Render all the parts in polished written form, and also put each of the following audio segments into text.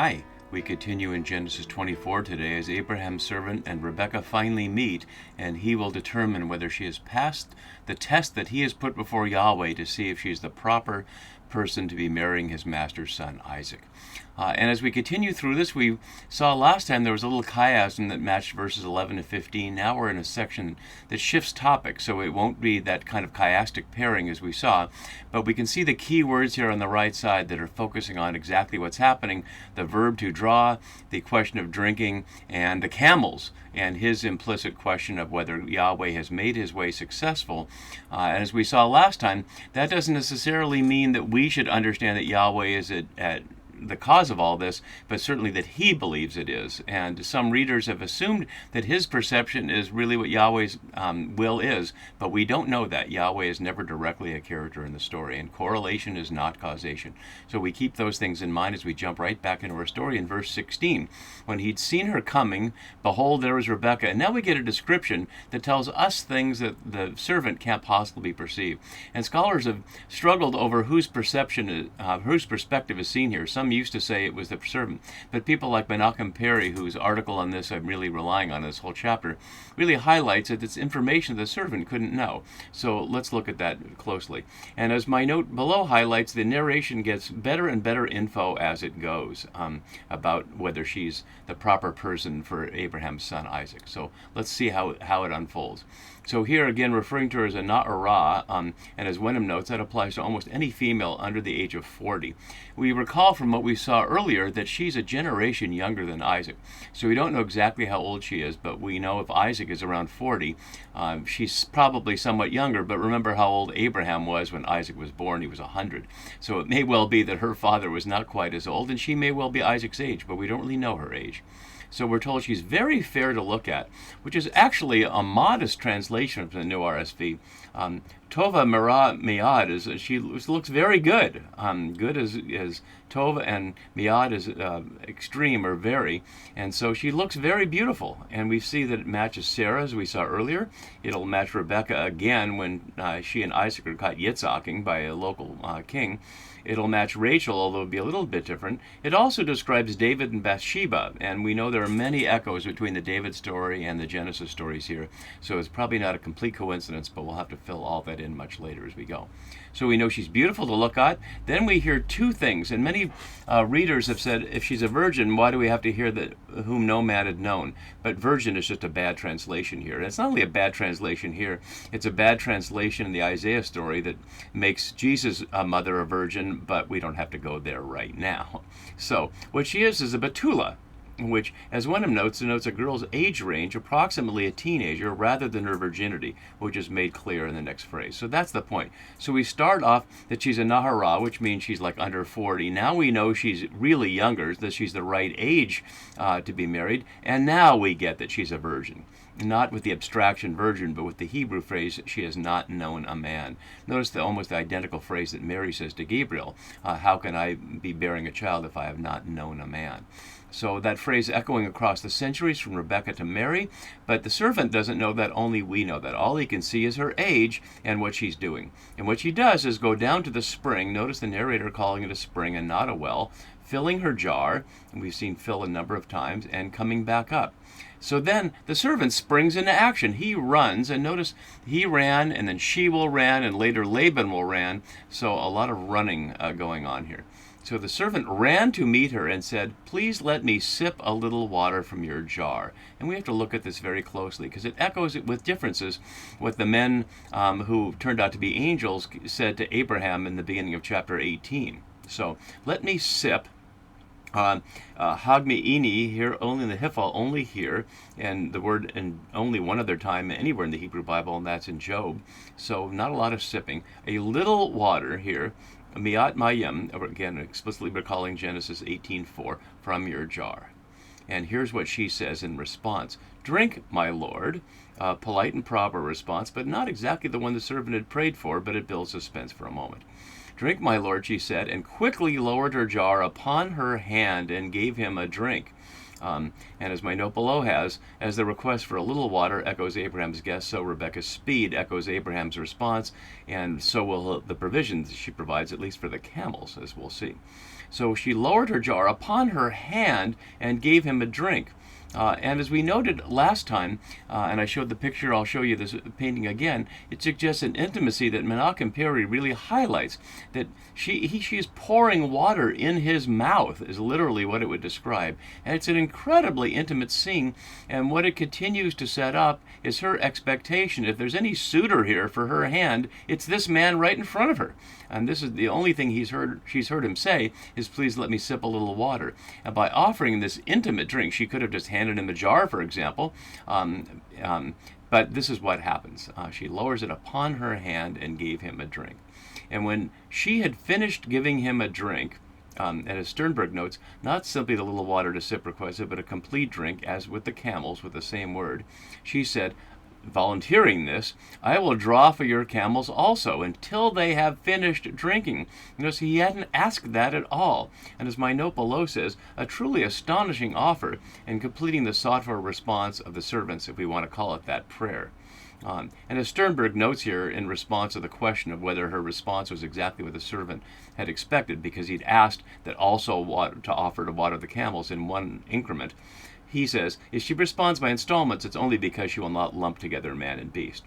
Hi, we continue in Genesis 24 today as Abraham's servant and Rebekah finally meet, and he will determine whether she has passed the test that he has put before Yahweh to see if she is the proper person to be marrying his master's son, Isaac. And as we continue through this, we saw last time there was a little chiasm that matched verses 11 to 15. Now we're in a section that shifts topics, so it won't be that kind of chiastic pairing as we saw, but we can see the key words here on the right side that are focusing on exactly what's happening: the verb to draw, the question of drinking, and the camels, and his implicit question of whether Yahweh has made his way successful. And as we saw last time, that doesn't necessarily mean that we should understand that Yahweh is at the cause of all this, but certainly that he believes it is. And some readers have assumed that his perception is really what Yahweh's will is, but we don't know that. Yahweh is never directly a character in the story, and correlation is not causation. So we keep those things in mind as we jump right back into our story in verse 16. When he'd seen her coming, behold, there was Rebekah. And now we get a description that tells us things that the servant can't possibly perceive. And scholars have struggled over whose perceptive is seen here. Some used to say it was the servant, but people like Menachem Perry, whose article on this I'm really relying on this whole chapter, really highlights that it's information the servant couldn't know. So let's look at that closely. And as my note below highlights, the narration gets better and better info as it goes about whether she's the proper person for Abraham's son Isaac. So let's see how it unfolds. So here again, referring to her as a Na'arah, and as Wenham notes, that applies to almost any female under the age of 40. We recall from what we saw earlier that she's a generation younger than Isaac. So we don't know exactly how old she is, but we know if Isaac is around 40, she's probably somewhat younger, but remember how old Abraham was when Isaac was born. He was 100. So it may well be that her father was not quite as old, and she may well be Isaac's age, but we don't really know her age. So we're told she's very fair to look at, which is actually a modest translation from the New RSV. Tova Merah Miad she looks very good. Good is Tova, and Miad is extreme or very, and so she looks very beautiful. And we see that it matches Sarah, as we saw earlier. It'll match Rebekah again when she and Isaac are caught yitzhacking by a local king. It'll match Rachel, although it'll be a little bit different. It also describes David and Bathsheba, and we know there are many echoes between the David story and the Genesis stories here, so it's probably not a complete coincidence, but we'll have to fill all that in much later as we go. So we know she's beautiful to look at. Then we hear two things, and many readers have said, if she's a virgin, why do we have to hear that whom no man had known? But virgin is just a bad translation here. And it's not only a bad translation here, it's a bad translation in the Isaiah story that makes Jesus' mother a virgin, but we don't have to go there right now. So what she is a Betula, which, as Wenham notes, denotes a girl's age range, approximately a teenager, rather than her virginity, which is made clear in the next phrase. So that's the point. So we start off that she's a Nahara, which means she's like under 40. Now we know she's really younger, that she's the right age to be married, and now we get that she's a virgin. Not with the abstraction virgin, but with the Hebrew phrase, she has not known a man. Notice the almost identical phrase that Mary says to Gabriel, how can I be bearing a child if I have not known a man? So that phrase echoing across the centuries from Rebekah to Mary, but the servant doesn't know that, only we know that. All he can see is her age and what she's doing. And what she does is go down to the spring, notice the narrator calling it a spring and not a well, filling her jar, and we've seen fill a number of times, and coming back up. So then the servant springs into action. He runs, and notice he ran, and then she will ran, and later Laban will ran. So a lot of running going on here. So the servant ran to meet her and said, please let me sip a little water from your jar. And we have to look at this very closely because it echoes with differences what the men who turned out to be angels said to Abraham in the beginning of chapter 18. So let me sip. Hagmeini here, only in the Hiphal, only here, and the word and only one other time anywhere in the Hebrew Bible, and that's in Job. So not a lot of sipping. A little water here, Miat Mayim, again explicitly recalling Genesis 18:4, from your jar. And here's what she says in response. Drink, my lord. Polite and proper response, but not exactly the one the servant had prayed for, but it builds suspense for a moment. Drink, my lord, she said, and quickly lowered her jar upon her hand and gave him a drink. And as my note below has, as the request for a little water echoes Abraham's guess, so Rebekah's speed echoes Abraham's response, and so will the provisions she provides, at least for the camels, as we'll see. So she lowered her jar upon her hand and gave him a drink. And as we noted last time, and I showed the picture, I'll show you this painting again, it suggests an intimacy that Menachem Peri really highlights, that she's pouring water in his mouth, is literally what it would describe. And it's an incredibly intimate scene, and what it continues to set up is her expectation. If there's any suitor here for her hand, it's this man right in front of her. And this is the only thing she's heard him say is, please let me sip a little water. And by offering this intimate drink, she could have just handed him a jar, for example. But this is what happens. She lowers it upon her hand and gave him a drink. And when she had finished giving him a drink, and as Sternberg notes, not simply the little water to sip requested, but a complete drink, as with the camels, with the same word, she said, volunteering this, I will draw for your camels also until they have finished drinking. Notice he hadn't asked that at all. And as my note below says, a truly astonishing offer in completing the sought-for response of the servants, if we want to call it that, prayer. And as Sternberg notes here in response to the question of whether her response was exactly what the servant had expected, because he'd asked that also to offer to water the camels in one increment, he says, if she responds by installments, it's only because she will not lump together man and beast.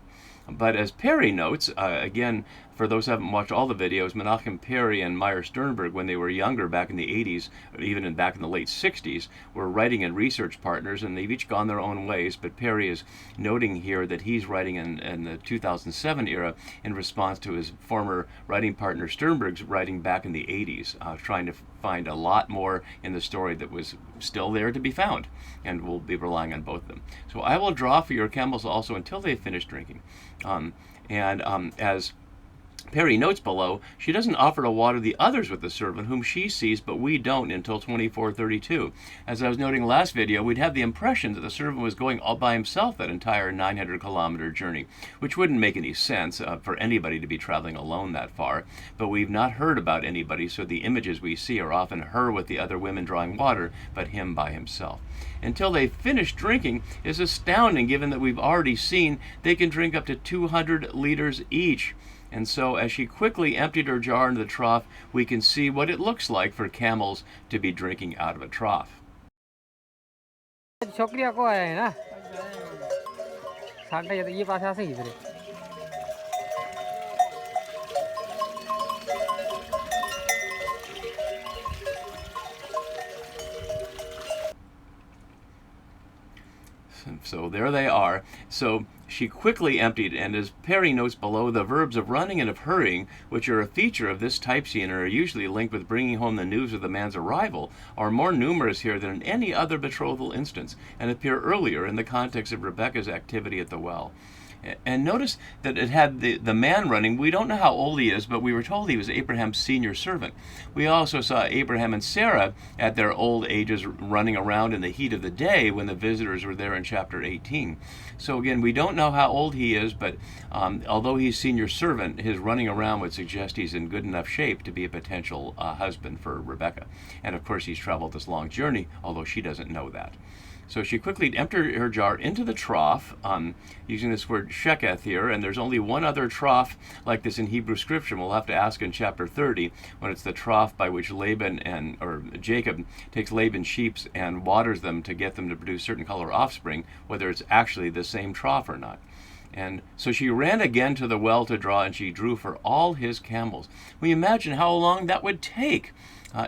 But as Peri notes, again, for those who haven't watched all the videos, Menachem Peri and Meyer Sternberg, when they were younger back in the 80s, or even back in the late 60s, were writing and research partners, and they've each gone their own ways. But Peri is noting here that he's writing in the 2007 era in response to his former writing partner Sternberg's writing back in the 80s, trying to find a lot more in the story that was still there to be found, and we'll be relying on both of them. So I will draw for your camels also until they finish drinking. As Peri notes below, she doesn't offer to water the others with the servant whom she sees, but we don't until 24:32. As I was noting last video, we'd have the impression that the servant was going all by himself that entire 900-kilometer journey, which wouldn't make any sense for anybody to be traveling alone that far. But we've not heard about anybody, so the images we see are often her with the other women drawing water, but him by himself. Until they finish drinking is astounding, given that we've already seen they can drink up to 200 liters each. And so as she quickly emptied her jar into the trough, we can see what it looks like for camels to be drinking out of a trough. So there they are. So she quickly emptied, and as Peri notes below, the verbs of running and of hurrying, which are a feature of this type scene and are usually linked with bringing home the news of the man's arrival, are more numerous here than in any other betrothal instance, and appear earlier in the context of Rebekah's activity at the well. And notice that it had the man running. We don't know how old he is, but we were told he was Abraham's senior servant. We also saw Abraham and Sarah at their old ages running around in the heat of the day when the visitors were there in chapter 18. So again, we don't know how old he is, but although he's senior servant, his running around would suggest he's in good enough shape to be a potential husband for Rebekah. And of course, he's traveled this long journey, although she doesn't know that. So she quickly emptied her jar into the trough, using this word sheketh here, and there's only one other trough like this in Hebrew scripture. We'll have to ask in chapter 30, when it's the trough by which Jacob takes Laban's sheep and waters them to get them to produce certain color offspring, whether it's actually the same trough or not. And so she ran again to the well to draw, and she drew for all his camels. We imagine how long that would take.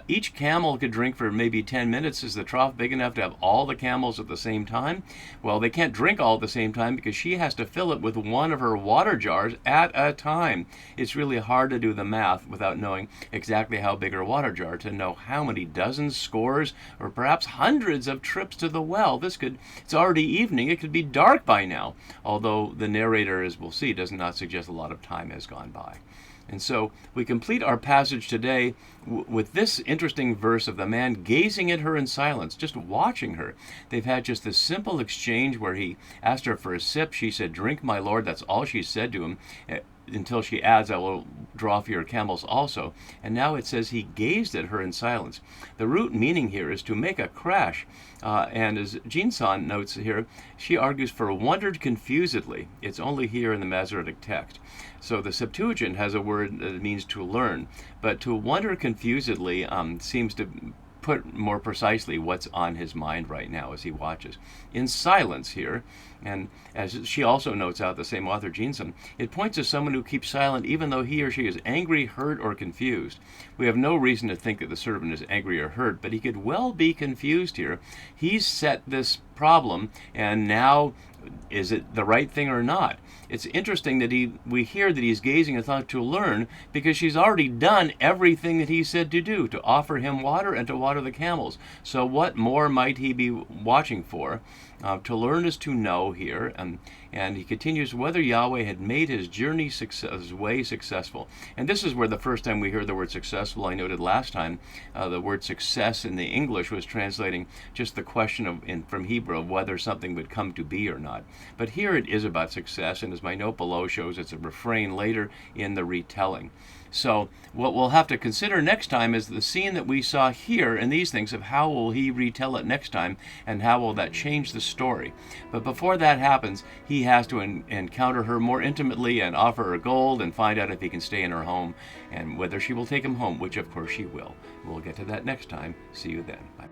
Each camel could drink for maybe 10 minutes. Is the trough big enough to have all the camels at the same time? Well, they can't drink all at the same time because she has to fill it with one of her water jars at a time. It's really hard to do the math without knowing exactly how big her water jar to know how many dozens, scores, or perhaps hundreds of trips to the well. It's already evening. It could be dark by now, although the narrator, as we'll see, does not suggest a lot of time has gone by. And so we complete our passage today with this interesting verse of the man gazing at her in silence, just watching her. They've had just this simple exchange where he asked her for a sip. She said, "Drink, my lord." That's all she said to him. until she adds, I will draw for your camels also. And now it says he gazed at her in silence. The root meaning here is to make a crash. And as Jean-San notes here, she argues for wondered confusedly. It's only here in the Masoretic text. So the Septuagint has a word that means to learn, but to wonder confusedly seems to put more precisely what's on his mind right now as he watches. In silence here, and as she also notes out, the same author, Jeanson, it points to someone who keeps silent even though he or she is angry, hurt, or confused. We have no reason to think that the servant is angry or hurt, but he could well be confused here. He's set this problem, and now is it the right thing or not? It's interesting that we hear that he's gazing and thought to learn, because she's already done everything that he said to do, to offer him water and to water the camels. So what more might he be watching for? To learn is to know here, and he continues, whether Yahweh had made his journey his way successful. And this is where the first time we heard the word successful, I noted last time, the word success in the English was translating just the question from Hebrew of whether something would come to be or not. But here it is about success, and as my note below shows, it's a refrain later in the retelling. So what we'll have to consider next time is the scene that we saw here and these things of how will he retell it next time, and how will that change the story. But before that happens, he has to encounter her more intimately and offer her gold and find out if he can stay in her home and whether she will take him home, which of course she will. We'll get to that next time. See you then. Bye.